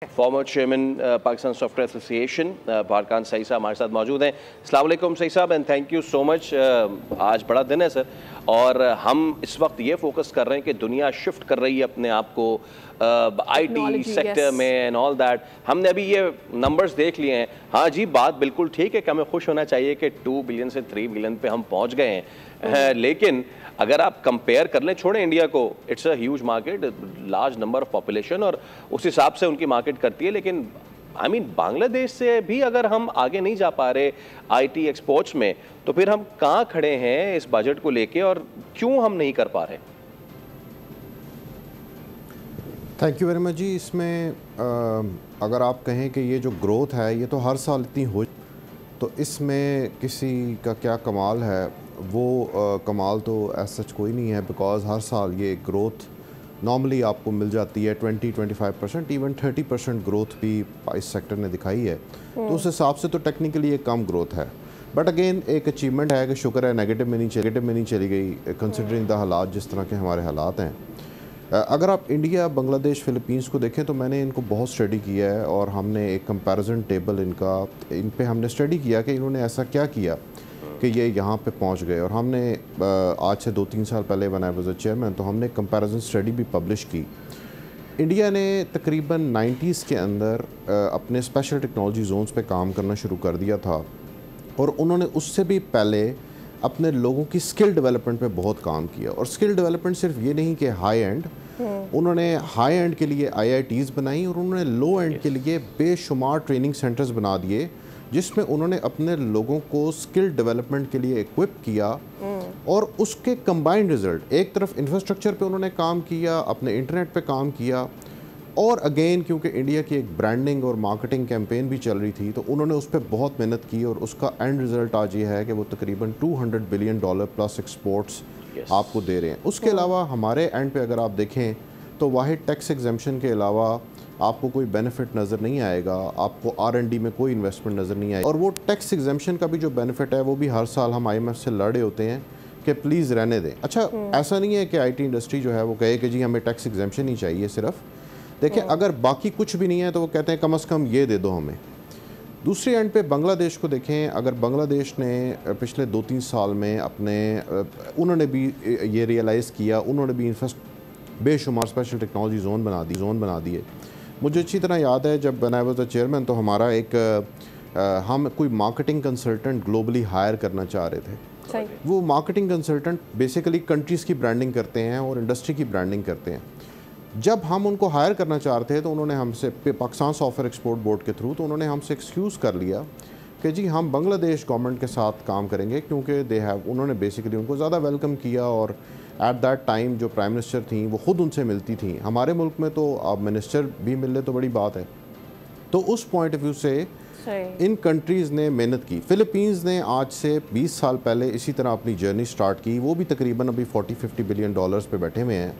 Farmer chairman Pakistan software association Barkan Saeed साहब हमारे साथ मौजूद हैं। अस्सलाम वालेकुम सही साहब and thank you so much. आज बड़ा दिन है सर, और हम इस वक्त ये फोकस कर रहे हैं कि दुनिया शिफ्ट कर रही है अपने आप को आईटी सेक्टर में एंड ऑल दैट। हमने अभी ये नंबर्स देख लिए हैं। हाँ जी, बात बिल्कुल ठीक है कि हमें खुश होना चाहिए कि 2 बिलियन से 3 बिलियन पे हम पहुंच गए हैं, लेकिन अगर आप कंपेयर कर लें, छोड़ें इंडिया को, it's a huge market, large number of population, और उस हिसाब से उनकी मार्केट करती है। लेकिन आई मीन बांग्लादेश से भी अगर हम आगे नहीं जा पा रहे आईटी एक्सपोर्ट्स में, तो फिर हम कहाँ खड़े हैं इस बजट को लेके और क्यों हम नहीं कर पा रहे? थैंक यू वेरी मच जी। इसमें अगर आप कहें कि ये जो ग्रोथ है ये तो हर साल इतनी हो, तो इसमें किसी का क्या कमाल है, वो कमाल तो ऐसा सच कोई नहीं है, बिकॉज़ हर साल ये ग्रोथ नॉर्मली आपको मिल जाती है 20-25%, इवन 30% ग्रोथ भी इस सेक्टर ने दिखाई है। तो उस हिसाब से तो टेक्निकली ये कम ग्रोथ है, बट अगेन एक अचीवमेंट है कि शुक्र है नेगेटिव में नहीं चली गई, कंसिडरिंग द हालात जिस तरह के हमारे हालात हैं। अगर आप इंडिया, बांग्लादेश, फ़िलीपींस को देखें तो मैंने इनको बहुत स्टडी किया है, और हमने एक कंपैरिजन टेबल इन पे हमने स्टडी किया कि इन्होंने ऐसा क्या किया कि ये यहाँ पे पहुँच गए। और हमने आज से 2-3 साल पहले when I was a chairman, तो हमने कंपैरिजन स्टडी भी पब्लिश की। इंडिया ने तकरीबन 90s के अंदर अपने स्पेशल टेक्नोलॉजी जोन्स पे काम करना शुरू कर दिया था, और उन्होंने उससे भी पहले अपने लोगों की स्किल डेवलपमेंट पे बहुत काम किया। और स्किल डेवलपमेंट सिर्फ ये नहीं कि हाई एंड, उन्होंने हाई एंड के लिए IITs बनाई, और उन्होंने लो एंड के लिए बेशुमार ट्रेनिंग सेंटर्स बना दिए, जिसमें उन्होंने अपने लोगों को स्किल डेवलपमेंट के लिए इक्विप किया। और उसके कंबाइंड रिजल्ट, एक तरफ इंफ्रास्ट्रक्चर पे उन्होंने काम किया, अपने इंटरनेट पे काम किया, और अगेन क्योंकि इंडिया की एक ब्रांडिंग और मार्केटिंग कैंपेन भी चल रही थी, तो उन्होंने उस पर बहुत मेहनत की, और उसका एंड रिजल्ट आज ये है कि वो तकरीबन $200 बिलियन प्लस एक्सपोर्ट्स आपको दे रहे हैं। उसके अलावा हमारे एंड पे अगर आप देखें तो वाहिद टैक्स एग्जेम्पशन के अलावा आपको कोई बेनिफिट नज़र नहीं आएगा, आपको R&D में कोई इन्वेस्टमेंट नज़र नहीं आएगी। और वो टैक्स एग्जेम्पशन का भी जो बेनिफिट है, वो भी हर साल हम IMF से लड़े होते हैं कि प्लीज़ रहने दें। अच्छा, ऐसा नहीं है कि IT इंडस्ट्री जो है वो कहे कि जी हमें टैक्स एग्जेम्पशन ही चाहिए सिर्फ। देखिए, अगर बाकी कुछ भी नहीं है तो वो कहते हैं कम से कम ये दे दो हमें। दूसरी एंड पे बांग्लादेश को देखें, अगर बांग्लादेश ने पिछले 2-3 साल में उन्होंने भी ये रियलाइज़ किया, उन्होंने भी बेशुमार स्पेशल टेक्नोलॉजी जोन बना दिए। मुझे अच्छी तरह याद है जब आई वाज द चेयरमैन, तो हमारा हम कोई मार्केटिंग कंसल्टेंट ग्लोबली हायर करना चाह रहे थे। वो मार्केटिंग कंसल्टेंट बेसिकली कंट्रीज़ की ब्रांडिंग करते हैं और इंडस्ट्री की ब्रांडिंग करते हैं। जब हम उनको हायर करना चाह रहे थे तो उन्होंने हमसे, पाकिस्तान सॉफ्टवेयर एक्सपोर्ट बोर्ड के थ्रू, तो उन्होंने हमसे एक्सक्यूज़ कर लिया कि जी हम बांग्लादेश गवर्नमेंट के साथ काम करेंगे, क्योंकि उन्होंने बेसिकली उनको ज़्यादा वेलकम किया, और एट दैट टाइम जो प्राइम मिनिस्टर थी वो ख़ुद उनसे मिलती थी। हमारे मुल्क में तो अब मिनिस्टर भी मिल ले तो बड़ी बात है। तो उस पॉइंट ऑफ व्यू से इन कंट्रीज़ ने मेहनत की। फ़िलीपींस ने आज से 20 साल पहले इसी तरह अपनी जर्नी स्टार्ट की, वो भी तकरीबन अभी $40-50 बिलियन पे बैठे हुए हैं।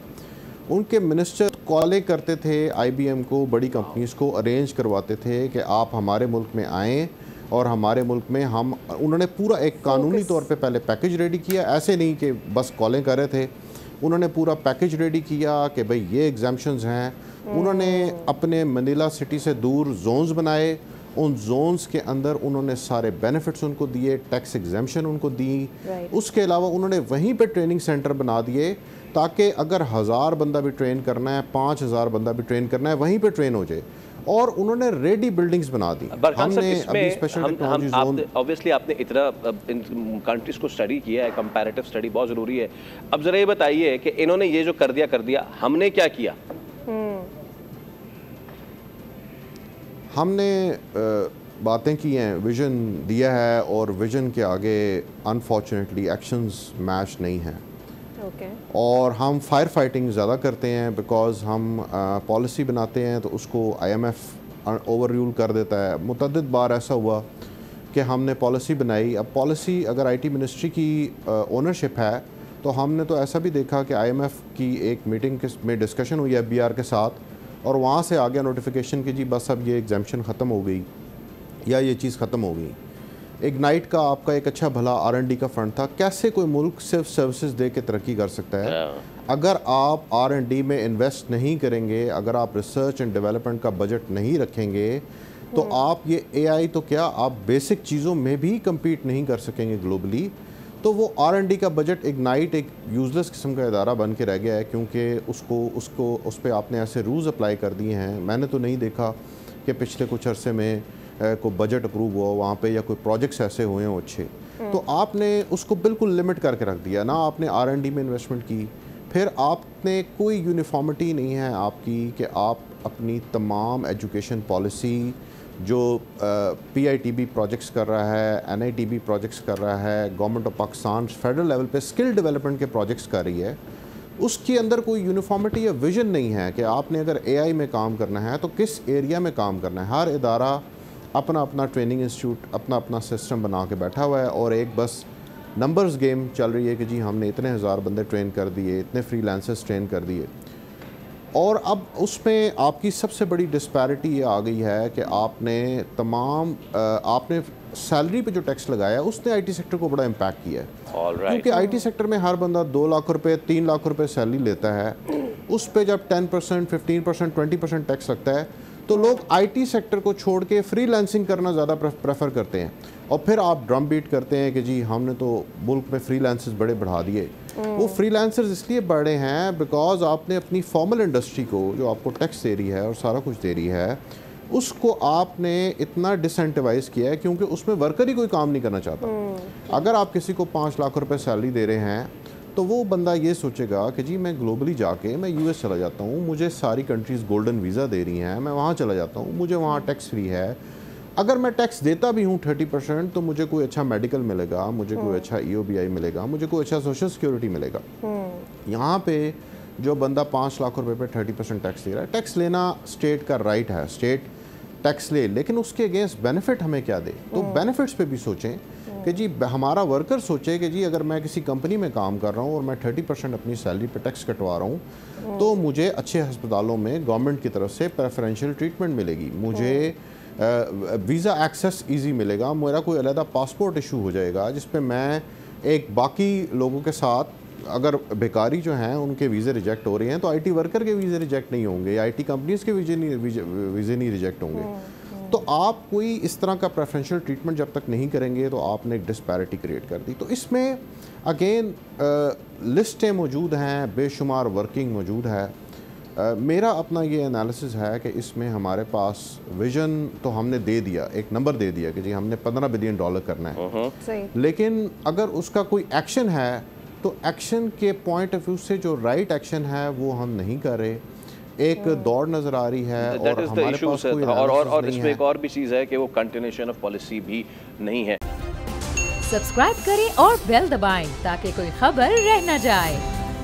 उनके मिनिस्टर कॉलें करते थे IBM को, बड़ी कंपनीज़ को अरेंज करवाते थे कि आप हमारे मुल्क में आएँ, और हमारे मुल्क में उन्होंने पूरा एक कानूनी तौर पे पहले पैकेज रेडी किया। ऐसे नहीं कि बस कॉलें कर रहे थे, उन्होंने पूरा पैकेज रेडी किया कि भाई ये एग्जाम्पशंस हैं। उन्होंने अपने मनीला सिटी से दूर जोन्स बनाए, उन जोन्स के अंदर उन्होंने सारे बेनिफिट्स उनको दिए, टैक्स एग्जेम्पशन उनको दी। उसके अलावा उन्होंने वहीं पे ट्रेनिंग सेंटर बना दिए, ताकि अगर 1000 बंदा भी ट्रेन करना है, 5000 बंदा भी ट्रेन करना है, वहीं पे ट्रेन हो जाए। और उन्होंने रेडी बिल्डिंग्स बना दी। हमने अभी स्पेशल टेक्नोलॉजी जोन, ऑब्वियसली आपने इतना इन कंट्रीज को स्टडी किया है, कंपैरेटिव स्टडी बहुत ज़रूरी है। अब ज़रा ये बताइए कि इन्होंने ये जो कर दिया, हमने क्या किया? हमने बातें की हैं, विजन दिया है, और विजन के आगे अनफॉर्चुनेटली एक्शंस मैच नहीं हैं। और हम फायर फाइटिंग ज़्यादा करते हैं, बिकॉज़ हम पॉलिसी बनाते हैं तो उसको IMF ओवर रूल कर देता है। मुतअद्दिद बार ऐसा हुआ कि हमने पॉलिसी बनाई, अब पॉलिसी अगर IT मिनिस्ट्री की ओनरशिप है, तो हमने तो ऐसा भी देखा कि IMF की एक मीटिंग में डिस्कशन हुई FBR के साथ, और वहाँ से आ गया नोटिफिकेशन कि जी बस अब ये एग्जाम्पशन ख़त्म हो गई, या ये चीज़ ख़त्म हो गई। इग्नाइट का आपका एक अच्छा भला R&D का फंड था। कैसे कोई मुल्क सिर्फ सर्विसेज दे के तरक्की कर सकता है? अगर आप R&D में इन्वेस्ट नहीं करेंगे, अगर आप रिसर्च एंड डेवलपमेंट का बजट नहीं रखेंगे, तो आप ये AI तो क्या, आप बेसिक चीज़ों में भी कम्पीट नहीं कर सकेंगे ग्लोबली। तो वो R&D का बजट इग्नाइट एक यूज़लेस किस्म का इदारा बन के रह गया है, क्योंकि उस पर आपने ऐसे रूल्स अप्लाई कर दिए हैं। मैंने तो नहीं देखा कि पिछले कुछ अरसे में कोई बजट अप्रूव हुआ वहाँ पे या कोई प्रोजेक्ट्स ऐसे हुए हों अच्छे। तो आपने उसको बिल्कुल लिमिट करके रख दिया ना, आपने R&D में इन्वेस्टमेंट की, फिर आपने कोई यूनिफॉर्मिटी नहीं है आपकी कि आप अपनी तमाम एजुकेशन पॉलिसी जो PITB प्रोजेक्ट्स कर रहा है, NITB प्रोजेक्ट्स कर रहा है, government of Pakistan federal level पे स्किल डेवलपमेंट के प्रोजेक्ट्स कर रही है, उसके अंदर कोई यूनिफॉर्मिटी या विजन नहीं है कि आपने अगर AI में काम करना है तो किस एरिया में काम करना है। हर इदारा अपना अपना ट्रेनिंग इंस्टीट्यूट, अपना अपना सिस्टम बना के बैठा हुआ है और एक बस नंबर्स गेम चल रही है कि जी हमने इतने हज़ार बंदे ट्रेन कर दिए, इतने फ्रीलांसर्स ट्रेन कर दिए। और अब उसमें आपकी सबसे बड़ी डिस्पैरिटी ये आ गई है कि आपने सैलरी पे जो टैक्स लगाया उसने IT सेक्टर को बड़ा इम्पैक्ट किया है। क्योंकि IT सेक्टर में हर बंदा 2 लाख रुपए 3 लाख रुपए सैलरी लेता है, उस पे जब 10%, 15%, 20% टैक्स लगता है तो लोग IT सेक्टर को छोड़ के फ्रीलांसिंग करना ज़्यादा प्रेफर करते हैं। और फिर आप ड्रम बीट करते हैं कि जी हमने तो मुल्क में फ्रीलांसर्स बड़े बढ़ा दिए। वो फ्रीलांसर्स इसलिए बढ़े हैं बिकॉज आपने अपनी फॉर्मल इंडस्ट्री को, जो आपको टैक्स दे रही है और सारा कुछ दे रही है, उसको आपने इतना डिसेंटिवाइज किया है क्योंकि उसमें वर्कर ही कोई काम नहीं करना चाहता। अगर आप किसी को 5 लाख रुपए सैलरी दे रहे हैं तो वो बंदा ये सोचेगा कि जी मैं ग्लोबली जाके मैं US चला जाता हूँ, मुझे सारी कंट्रीज़ गोल्डन वीज़ा दे रही हैं, मैं वहाँ चला जाता हूँ, मुझे वहाँ टैक्स फ्री है। अगर मैं टैक्स देता भी हूँ 30% तो मुझे कोई अच्छा मेडिकल मिलेगा, मुझे कोई अच्छा EOBI मिलेगा, मुझे कोई अच्छा सोशल सिक्योरिटी मिलेगा। यहाँ पे जो बंदा 5 लाख रुपए पे 30% टैक्स दे रहा है, टैक्स लेना स्टेट का राइट है, स्टेट टैक्स ले, लेकिन उसके अगेंस्ट बेनिफिट हमें क्या दे। तो बेनिफिट्स पे भी सोचें कि जी हमारा वर्कर सोचे कि जी अगर मैं किसी कंपनी में काम कर रहा हूँ और मैं 30% अपनी सैलरी पे टैक्स कटवा रहा हूँ तो मुझे अच्छे अस्पतालों में गवर्नमेंट की तरफ से प्रेफरेंशियल ट्रीटमेंट मिलेगी, मुझे वीज़ा एक्सेस इजी मिलेगा, मेरा कोई अलग पासपोर्ट इशू हो जाएगा जिस पे मैं एक बाकी लोगों के साथ, अगर बेकारी जो हैं उनके वीज़े रिजेक्ट हो रहे हैं तो IT वर्कर के वीज़े रिजेक्ट नहीं होंगे या IT कंपनीज़ के वीज़े नहीं रिजेक्ट होंगे। तो आप कोई इस तरह का प्रेफरेंशियल ट्रीटमेंट जब तक नहीं करेंगे तो आपने एक डिस्पैरिटी क्रिएट कर दी। तो इसमें अगेन लिस्टें मौजूद हैं, बेशुमार वर्किंग मौजूद है। मेरा अपना ये एनालिसिस है कि इसमें हमारे पास विजन तो हमने दे दिया, एक नंबर दे दिया कि जी हमने $15 बिलियन करना है, लेकिन अगर उसका कोई एक्शन है तो एक्शन के पॉइंट ऑफ व्यू से जो राइट एक्शन है वो हम नहीं कर रहे। एक दौड़ नजर आ रही है और हमारे पास कोई और इसमें एक और भी चीज़ है कि वो कंटिन्यूएशन ऑफ पॉलिसी भी नहीं है। सब्सक्राइब करें और बेल दबाएं ताकि कोई खबर रह न जाए।